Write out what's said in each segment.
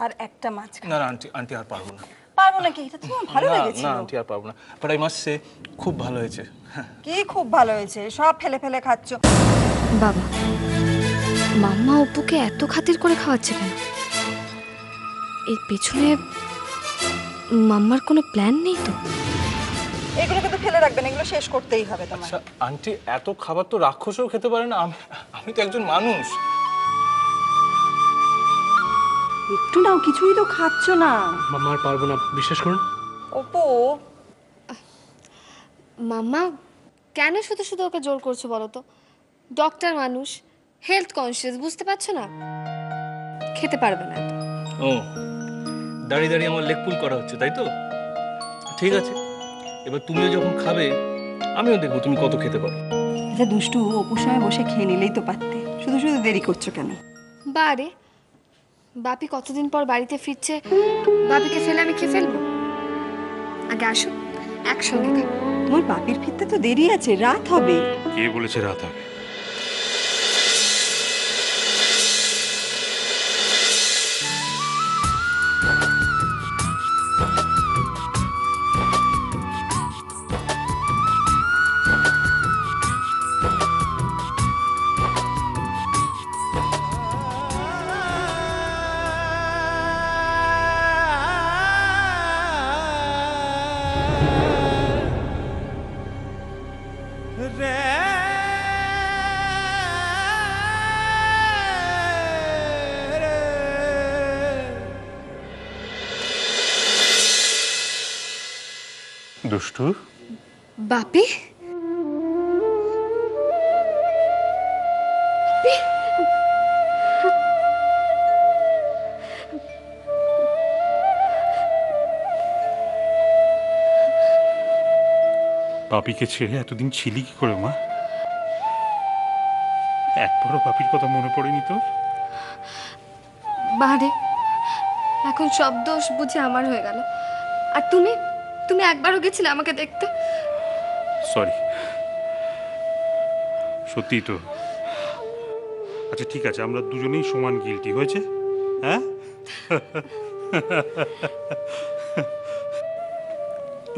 আর একটা মাছ। না না আন্টি, আন্টি আর পারবো না। পারবো নাকি? এটা তো আমার ভালো লেগেছিল। না আন্টি আর পারবো না, বাট আই মাস্ট সে খুব ভালো হয়েছে। কি খুব ভালো হয়েছে? সব ফেলে ফেলে খাচ্ছ। বাবা, মাম্মা অপুকে এত খাতির করে খাওয়াচ্ছে কেন? এর পেছনে মাম্মার কোনো প্ল্যান নেই তো? এগুলোকে তো ফেলে রাখবেন, এগুলো শেষ করতেই হবে তোমার। আচ্ছা আন্টি, এত খাবার তো রাক্ষসও খেতে পারে না, আমি তো একজন মানুষ। একটু নাও, কিছুই তো খাচ্ছ না। মাম্মা আর পারবো না, বিশ্বাস করুন। অপু, মাম্মা কেন শুধু শুধু ওকে জোর করছো বলো তো? ডক্টর মানুষ, হেলথ কনসিয়াস, বুঝতে পারছো না? খেতে পারবে না। ও, দাঁড়িয়ে দাঁড়িয়ে আমার লেগ পুল করা হচ্ছে, তাই তো? ঠিক আছে, এবার তুমিও যখন খাবে আমিও দেখবো তুমি কত খেতে পারো। আচ্ছা দুষ্টু, অপুর সময় বসে খেয়ে নিলেই তো পারতে, শুধু শুধু দেরি করছো কেন? বারে, বাপি কতদিন পর বাড়িতে ফিরছে, বাপিকে ফেলে আমি খেয়ে ফেলবো? আগে আসো, একসঙ্গে খাবো। তোমার বাপির ফিরতে তো দেরি আছে, রাত হবে। কে বলেছে রাত হবে? দুষ্টু, বাপি, পাপিকে ছেড়ে এতদিন ছিলি কি করে মা? একবারও পাপির কথা মনে পড়েনি তোর? বারে, এখন সব দোষ বুঝে আমার হয়ে গেল। আর তুমি তুমি একবারও গেছিলে আমাকে দেখতে? সরি, সত্যি তো। আচ্ছা ঠিক আছে, আমরা দুজনেই সমান গিলটি, হয়েছে? হ্যাঁ,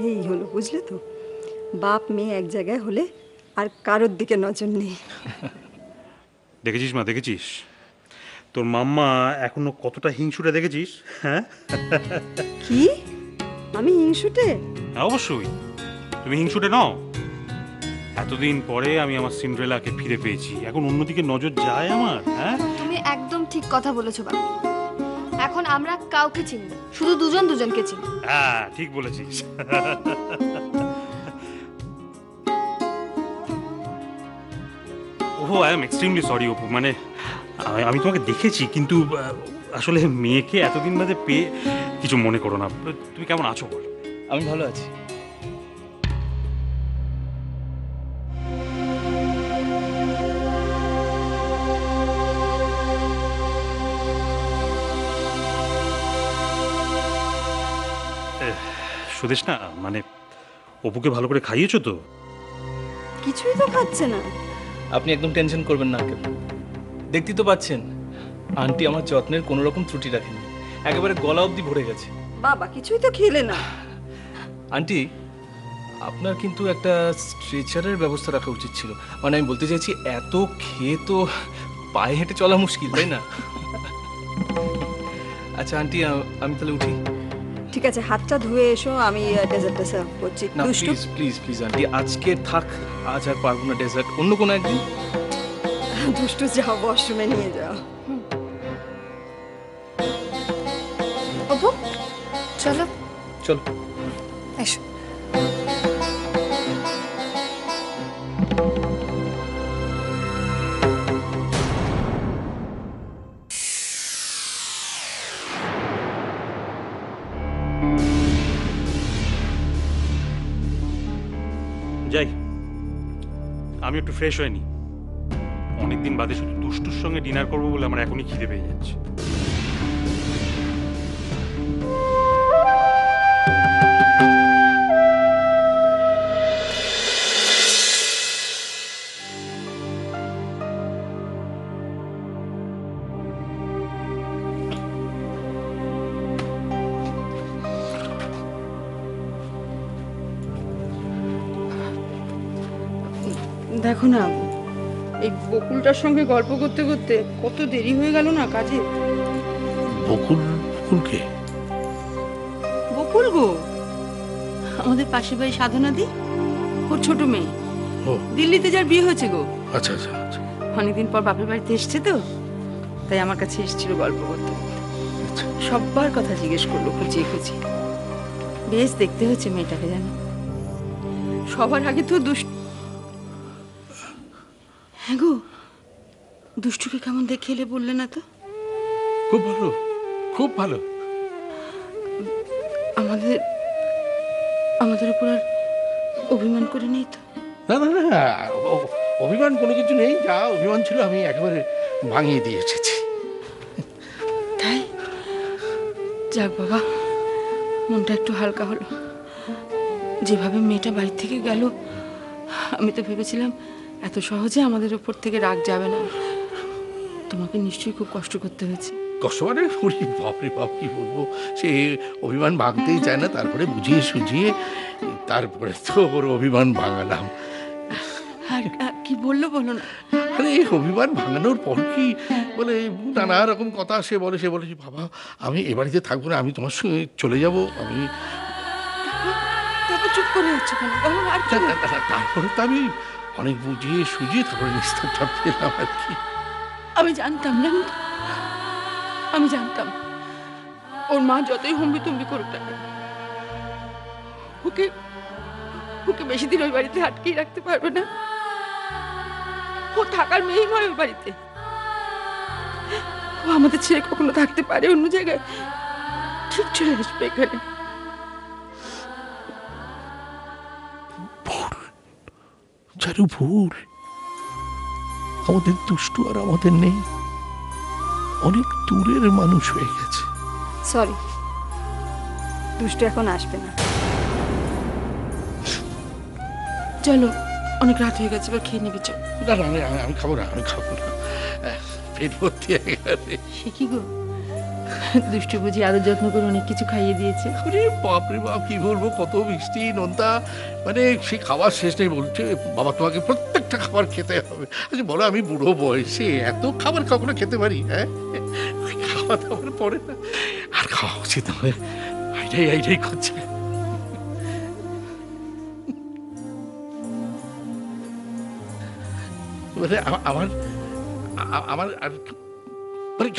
এই হলো, বুঝলে তো? বাপ মেয়ে এক জায়গায় হলে আর কারোর দিকে নজর নেই। দেখেছিস মা, দেখেছিস তোর মাম্মা এখনো কতটা হিংসুটে, দেখেছিস? হ্যাঁ, কি? আমি হিংসুটে? হ্যাঁ অবশ্যই, তুমি হিংসুটে নও। এতদিন পরে আমি আমার সিন্ড্রেলাকে ফিরে পেয়েছি, এখন অন্যদিকে নজর যায় আমার। হ্যাঁ, তুমি একদম ঠিক কথা বলেছো বাপি। এখন আমরা কাউকে চিনি না, শুধু দুজন দুজনকে চিনি। হ্যাঁ ঠিক বলেছিস। Oh I am extremely sorry Apu, মানে আমি তোমাকে দেখেছি, কিন্তু আসলে মেয়েকে এতদিন বাদে পেয়ে কিছু মনে করো না। তুমি কেমন আছো বল? আমি ভালো আছি। সুদেশ না, মানে অপুকে ভালো করে খাইয়েছো তো? কিছুই তো খাচ্ছে না। আপনি একদম টেনশন করবেন না, দেখতেই তো পাচ্ছেন আন্টি আমার যত্নের কোনো রকম ত্রুটি রাখেনি, একেবারে গলা অবধি ভরে গেছে। বাবা কিছুই তো খেলে না। আন্টি, আপনার কিন্তু একটা স্ট্রেচারের ব্যবস্থা রাখা উচিত ছিল। মানে আমি বলতে চাইছি, এত খেয়ে তো পায়ে হেঁটে চলা মুশকিল, তাই না? আচ্ছা আন্টি, আমি তাহলে উঠি। ঠিক আছে, হাতটা ধুয়ে এসো, আমি ডেজার্টটা সার্ভ করছি। না দুষ্টু, প্লিজ প্লিজ প্লিজ আন্টি, আজকে থাক, আজ আর পারবো না ডেজার্ট, অন্য কোনো একদিন। দুষ্টু যাও, ওয়াশরুমে নিয়ে যাও। অপু চলো চলো। এসো। যাই, আমি একটু ফ্রেশ হয়নি, অনেকদিন বাদে শুধু দুষ্টুর সঙ্গে ডিনার করবো বলে আমার এখনই খিদে পেয়ে যাচ্ছে। দেখো না, এই বকুলটার সঙ্গে গল্প করতে করতে কত দেরি হয়ে গেল না কাজে। বকুলকে বকুল গো, আমাদের পাশের বাড়ি সাধনাদি, ওর ছোট মেয়ে। ও দিল্লিতে যার বিয়ে হয়েছে গো। আচ্ছা আচ্ছা আচ্ছা অনেকদিন পর বাপের বাড়িতে এসছে তো, তাই আমার কাছে এসেছিল গল্প করতে। আচ্ছা। সব্বার কথা জিজ্ঞেস করলো খুঁচিয়ে খুঁচিয়ে। বেশ দেখতে হচ্ছে মেয়েটাকে, জানো। সবার আগে তো হ্যাঁ গো, দুষ্টুকে কেমন দেখে এলে বললে না তো? খুব ভালো, খুব ভালো। আমাদের আমাদের উপর আর অভিমান করে নেই তো? না না না, অভিমান কোনো কিছু নেই। যা অভিমান ছিল আমি একেবারে ভাঙিয়ে দিয়ে এসেছি। তাই যাক বাবা, মনটা একটু হালকা হলো। যেভাবে মেয়েটা বাড়ি থেকে গেল, আমি তো ভেবেছিলাম এত সহজে আমাদের উপর থেকে রাগ যাবে না। তোমাকে নিশ্চয়ই খুব কষ্ট করতে হয়েছে। কষ্ট মানে বাপরে বাপ, কি বলবো, সে অভিমান ভাঙতেই চায় না, তারপরে বুঝিয়ে সুঝিয়ে তারপরে তো ওর অভিমান ভাঙালাম। আর কি বললো বলো না? আরে অভিমান ভাঙানোর পর কি বলে, নানা রকম কথা সে বলে বাবা আমি এ বাড়িতে থাকবো না, আমি তোমার সঙ্গে চলে যাব। আমি তারপর চুপ করে যাচ্ছ কেন? বলো আর কি? তারপরে তো আমি অনেক বুঝিয়ে সুঝিয়ে তারপরে নিস্তারটা পেলাম আর কি। আমি জানতাম, জানো তো, আমি জানতাম ওর মা যতই হম্বি তম্বি করুক না কেন, ওকে ওকে বেশি দিন ওই বাড়িতে আটকেই রাখতে পারবে না। ও থাকার মেয়েই নয় ওই বাড়িতে। ও আমাদের ছেড়ে কখনো থাকতে পারে অন্য জায়গায়? ঠিক চলে আসবে এখানে। চারু ভুল, আমাদের দুষ্টু আর আমাদের নেই, অনেক দূরের মানুষ হয়ে গেছে। সরি, দুষ্টু এখন আসবে না। চলো, অনেক রাত হয়ে গেছে, এবার খেয়ে নেবে। চল। না না আমি খাবো না, আমি খাবো না, পেট ভর্তি হয়ে গেছে। সে কি গো, দুষ্টু বুঝি আদর যত্ন করে অনেক কিছু খাইয়ে দিয়েছে? আরে বাপরে বাপ, কি বলবো, কত মিষ্টি নোনতা, মানে সে খাবার শেষ নেই। বলছে বাবা তোমাকে প্রত্যেকটা খাবার খেতে হবে। আচ্ছা বলো, আমি বুড়ো বয়সে এত খাবার কখনো খেতে পারি? হ্যাঁ, খাওয়া দাওয়ার পরে না আর খাওয়া উচিত নয়। এইটাই করছে। মানে আমার আমার আর মানে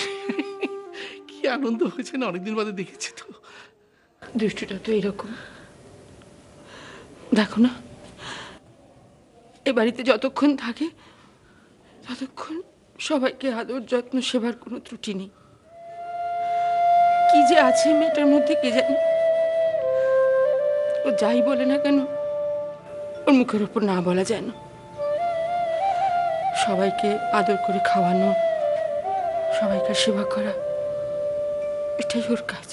কি আনন্দ হয়েছে না, অনেকদিন বাদে দেখেছি তো। দুষ্টুটা তো এইরকম, দেখো না, এ বাড়িতে যতক্ষণ থাকে ততক্ষণ সবাইকে আদর যত্ন সেবার কোনো ত্রুটি নেই। কি যে আছে মেয়েটার মধ্যে কে জানে। ও যাই বলে না কেন, ওর মুখের ওপর না বলা যায় না। সবাইকে আদর করে খাওয়ানো, সবাইকে সেবা করা, এটাই ওর কাজ।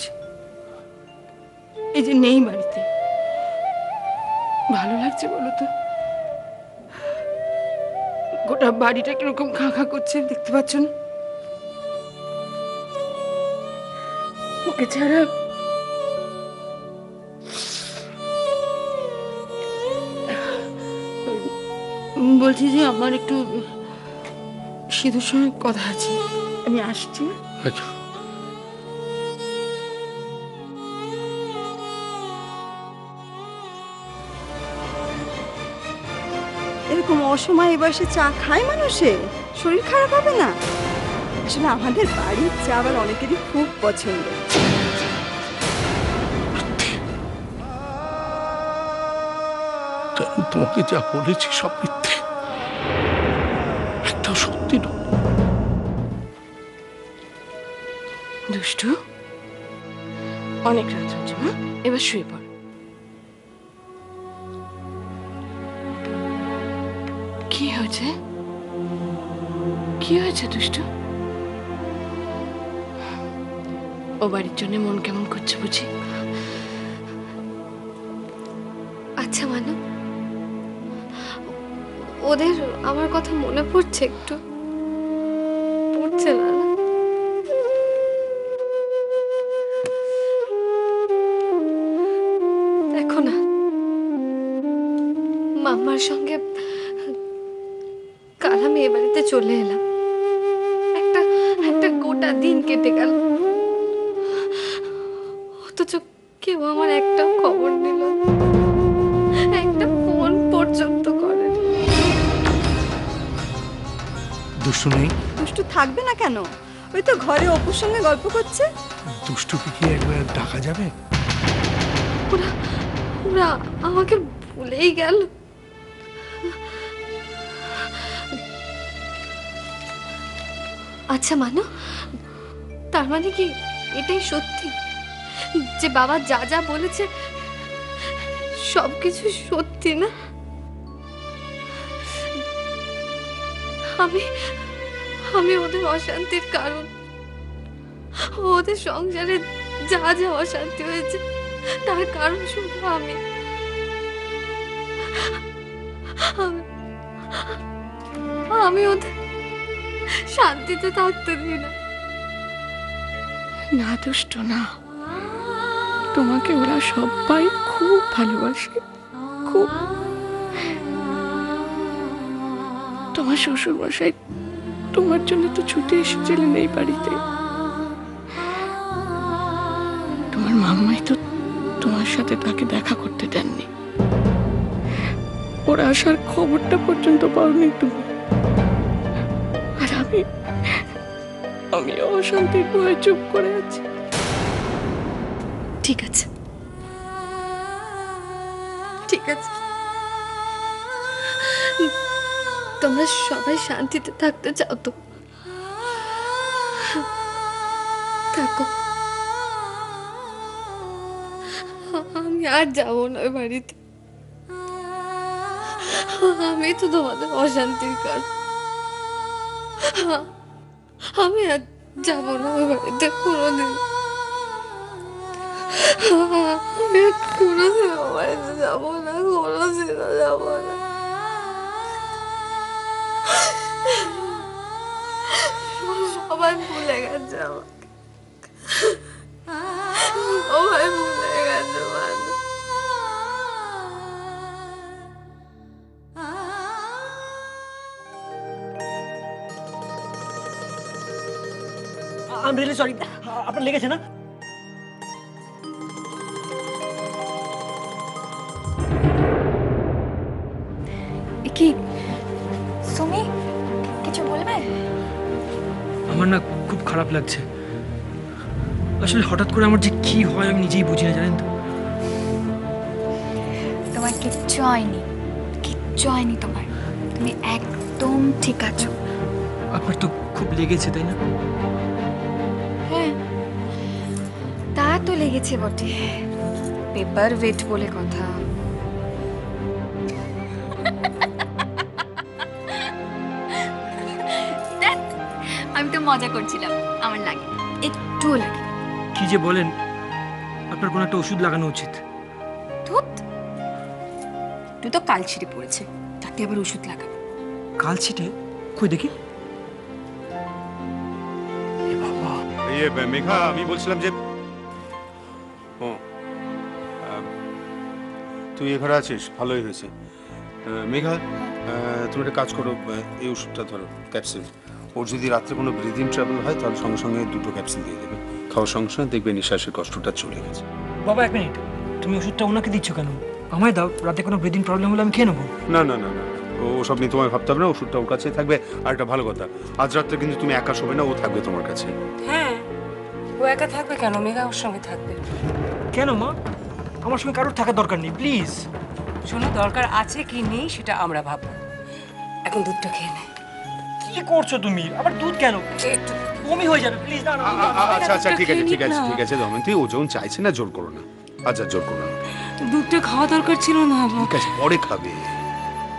এই যে নেই বাড়িতে, ভালো লাগছে বলো তো? গোটা বাড়িটা কিরকম খা খা করছে, দেখতে পাচ্ছ না? ওকে ছাড়া বলছি যে আমার একটু সিধুর সঙ্গে কথা আছে, আমি আসছি। আচ্ছা এরকম অসময়ে বসে চা খায় মানুষে, শরীর খারাপ হবে না? আসলে আমাদের বাড়ির চা আবার অনেকেরই খুব পছন্দ। তোমাকে যা বলেছি সব মিথ্যে, একটাও সত্যি নয়। দুষ্টু, অনেক রাত হচ্ছে, হ্যাঁ এবার শুয়ে পড়। কি হয়েছে, কি হয়েছে দুষ্টু? ও বাড়ির জন্য মন কেমন করছে বুঝি? আচ্ছা মানো, ওদের আমার কথা মনে পড়ছে একটু? পড়ছে না না? দেখো না, মাম্মার সঙ্গে কাল আমি এ বাড়িতে চলে এলাম, একটা একটা গোটা দিন কেটে গেল, অথচ কেউ আমার একটা খবর নিল না, একটা ফোন পর্যন্ত করে। দুষ্টু নেই? দুষ্টু থাকবে না কেন? ওই তো ঘরে অপুর সঙ্গে গল্প করছে। দুষ্টুকে কি একবার ডাকা যাবে? ওরা ওরা আমাকে ভুলেই গেল। আচ্ছা মানো, তার মানে কি এটাই সত্যি যে বাবা যা যা বলেছে সবকিছু সত্যি না? আমি আমি ওদের অশান্তির কারণ, ওদের সংসারে যা যা অশান্তি হয়েছে তার কারণ শুধু আমি। আমি ওদের শান্তিতে থাকতে দিই না। না দুষ্ট না, তোমাকে ওরা সবাই খুব ভালোবাসে, খুব। তোমার শ্বশুর মশাই তোমার জন্য তো ছুটে এসেছিলেন এই বাড়িতে। তোমার মাম্মাই তো তোমার সাথে তাকে দেখা করতে দেননি। ওরা আসার খবরটা পর্যন্ত পাওনি তুমি। আর আমি অশান্তির ভয়ে চুপ করে আছি। ঠিক আছে, ঠিক আছে, তোমরা সবাই শান্তিতে থাকতে চাও তো থাকো। আমি আর যাবো না ওই বাড়িতে। আমি তো তোমাদের অশান্তির কারণ। আমি আর যাবো না ওই বাড়িতে কোনোদিন। আমি কোনোদিন ওই বাড়িতে যাবো না, কোনোদিনও যাবো না। সবাই ভুলে গেছে আমাকে, সবাই ভুলে গেছে মানুষ। I'm really sorry. আপনার লেগেছে না? কি সুমি, কিছু বলবে? আমার না খুব খারাপ লাগছে। আসলে হঠাৎ করে আমার যে কি হয় আমি নিজেই বুঝি না, জানেন তো। তোমার কিচ্ছু হয়নি, কিচ্ছু হয়নি তোমার। তুমি একদম ঠিক আছো। আপনার তো খুব লেগেছে, তাই না? হ্যাঁ, তা তো লেগেছে বটে। পেপার ওয়েট বলে কথা। আমি তো মজা করছিলাম, আমার লাগে একটুও লাগে। কি যে বলেন, আপনার কোনো একটা ওষুধ লাগানো উচিত। ধুত, তুই তো কাল ছিঁড়ে পড়েছে, তাতে আবার ওষুধ লাগাবো? কাল ছিটে কই দেখি। মেঘা, আমি বলছিলাম যে তুই এ ঘরে আছিস, ভালোই হয়েছে। মেঘা, তুমি একটা কাজ করো, এই ওষুধটা ধরো, ক্যাপসুল। ওর যদি রাত্রে কোনো ব্রিদিং ট্রাবল হয় তাহলে সঙ্গে সঙ্গে 2টো ক্যাপসুল দিয়ে দেবে। খাওয়ার সঙ্গে সঙ্গে দেখবে নিঃশ্বাসের কষ্টটা চলে গেছে। বাবা এক মিনিট, তুমি ওষুধটা ওনাকে দিচ্ছ কেন? আমায় দাও, রাতে কোনো ব্রিদিং প্রবলেম হলে আমি খেয়ে নেবো। না না না না, ও সব নিয়ে তোমায় ভাবতে হবে না, ওষুধটা ওর কাছে থাকবে। আর একটা ভালো কথা, আজ রাত্রে কিন্তু তুমি একা শোবে না, ও থাকবে তোমার কাছে। হ্যাঁ, ও একা থাকবে কেন? মেঘা ওর সঙ্গে থাকবে। কেন মা? আমার সঙ্গে কারোর থাকার দরকার নেই, প্লিজ। শোনো, দরকার আছে কি নেই সেটা আমরা ভাববো। এখন দুধটা খেয়ে নে। কি করছো তুমি? আবার দুধ কেন? একটু বমি হয়ে যাবে, প্লিজ। না না, আচ্ছা আচ্ছা, ঠিক আছে ঠিক আছে ঠিক আছে দময়ন্তী, ও যখন চাইছে না জোর করো না। আচ্ছা জোর করো না, দুধটা খাওয়া দরকার ছিল না। ঠিক আছে পরে খাবে।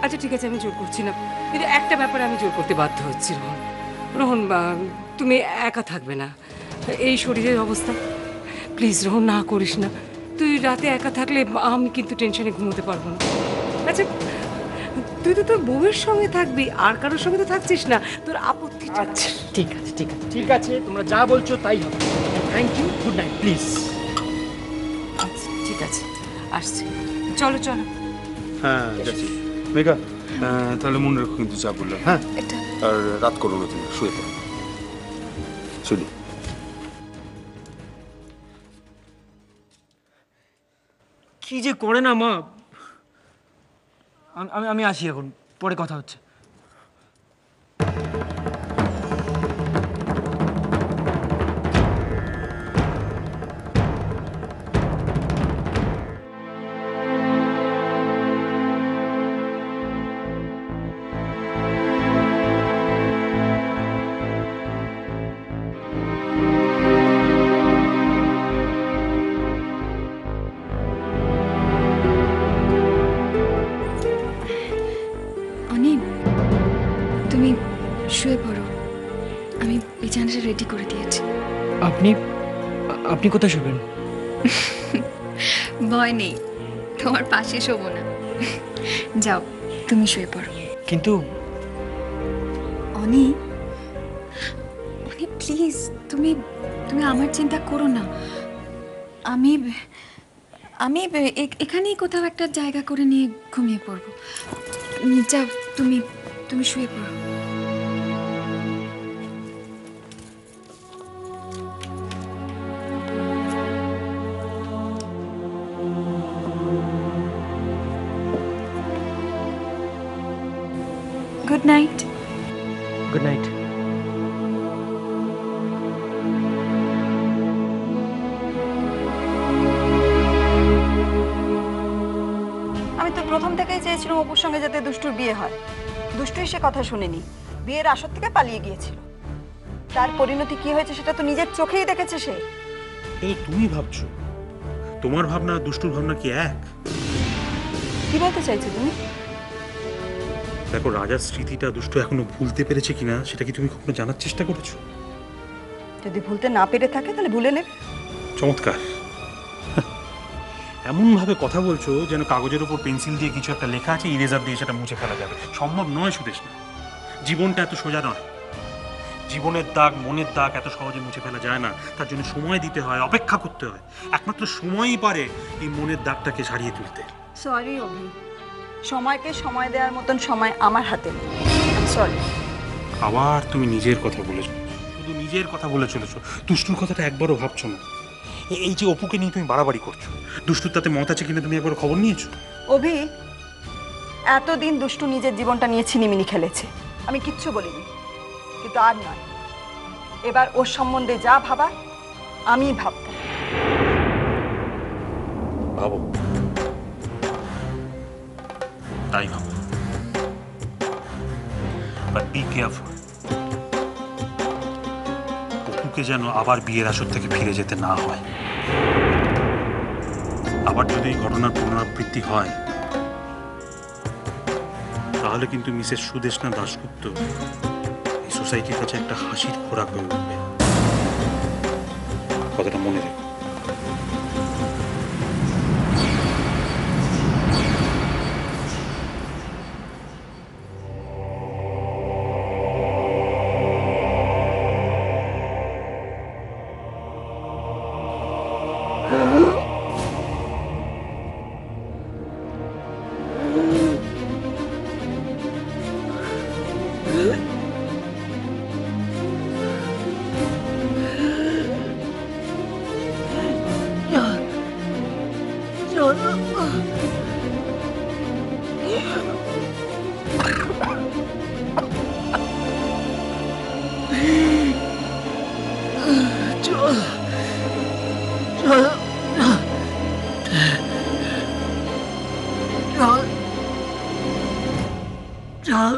আচ্ছা ঠিক আছে, আমি জোর করছি না, কিন্তু একটা ব্যাপারে আমি জোর করতে বাধ্য হচ্ছি। রোহন, রোহন, তুমি একা থাকবে না এই শরীরের অবস্থা। প্লিজ রোহন, না করিস না। তুই রাতে একা থাকলে আমি কিন্তু টেনশনে ঘুমোতে পারবো না। আচ্ছা, তুই তো তোর বউয়ের সঙ্গে থাকবি, আর কারোর সঙ্গে তো থাকছিস না, তোর আপত্তি? আচ্ছা ঠিক আছে ঠিক আছে ঠিক আছে, তোমরা যা বলছো তাই হবে। Thank you, good night, please. আচ্ছা ঠিক আছে, আসছি। চলো চলো। হ্যাঁ যাচ্ছি। মেঘা, তাহলে মনে রাখো কিন্তু যা বললাম, হ্যাঁ? আর রাত করো না, তুমি শুয়ে পড়ো। শুনি কি যে করে না মা। আমি আমি আসি এখন, পরে কথা হচ্ছে। তুমি শুয়ে পড়ো, আমি বিছানাটা রেডি করে দিয়েছি। আপনি আপনি কোথায় শুবেন? ভয় নেই, তোমার পাশে শোবো না। যাও তুমি শুয়ে পড়ো। কিন্তু অনি, অনি প্লিজ, তুমি তুমি আমার চিন্তা করো না। আমি আমি এখানেই কোথাও একটা জায়গা করে নিয়ে ঘুমিয়ে পড়বো। যাও তুমি তুমি শুয়ে পড়ো। Good night. Good night. আমি তো প্রথম থেকেই চেয়েছিলাম অপুর সঙ্গে যাতে দুষ্টুর বিয়ে হয়। দুষ্টুই সে কথা শুনেনি, বিয়ের আসর থেকে পালিয়ে গিয়েছিল। তার পরিণতি কি হয়েছে সেটা তো নিজের চোখেই দেখেছে সে। এটা তুমি ভাবছো, তোমার ভাবনা দুষ্টুর ভাবনা কি এক? কি বলতে চাইছো তুমি? দেখো, রাজার স্মৃতিটা দুষ্টু এখনো ভুলতে পেরেছে কিনা সেটা কি তুমি কখনো জানার চেষ্টা করেছো? যদি ভুলতে না পেরে থাকে তাহলে ভুলে নেবে। চমৎকার। এমন ভাবে কথা বলছো যেন কাগজের উপর পেন্সিল দিয়ে কিছু একটা লেখা আছে, ইরেজার দিয়ে সেটা মুছে ফেলা যাবে। সম্ভব নয় সুদেষ্ণা, জীবনটা এত সোজা নয়। জীবনের দাগ, মনের দাগ এত সহজে মুছে ফেলা যায় না। তার জন্য সময় দিতে হয়, অপেক্ষা করতে হয়। একমাত্র সময়ই পারে এই মনের দাগটাকে সারিয়ে তুলতে। সরি অভি, সময়কে সময় দেওয়ার মতন সময় আমার হাতে নেই। সরি। আবার তুমি নিজের কথা বলেছো, শুধু নিজের কথা বলে চলেছো, দুষ্টুর কথাটা একবারও ভাবছো না। এই যে অপুকে নিয়ে তুমি বাড়াবাড়ি করছো, দুষ্টুর তাতে মত আছে কিনা তুমি একবার খবর নিয়েছো? অভি, এতদিন দুষ্টু নিজের জীবনটা নিয়ে ছিনিমিনি খেলেছে, আমি কিচ্ছু বলিনি। কিন্তু আর নয়, এবার ওর সম্বন্ধে যা ভাবা আমি ভাববো। ভাবো, তাই ভাবো, বাট বি কেয়ারফুল। অপুকে যেন আবার বিয়ের আসর থেকে ফিরে যেতে না হয়। আবার যদি এই ঘটনার পুনরাবৃত্তি হয় তাহলে কিন্তু মিসেস সুদেষ্ণা দাশগুপ্ত এই সোসাইটির কাছে একটা হাসির খোরাক হয়ে উঠবে। কথাটা মনে রেখো। চল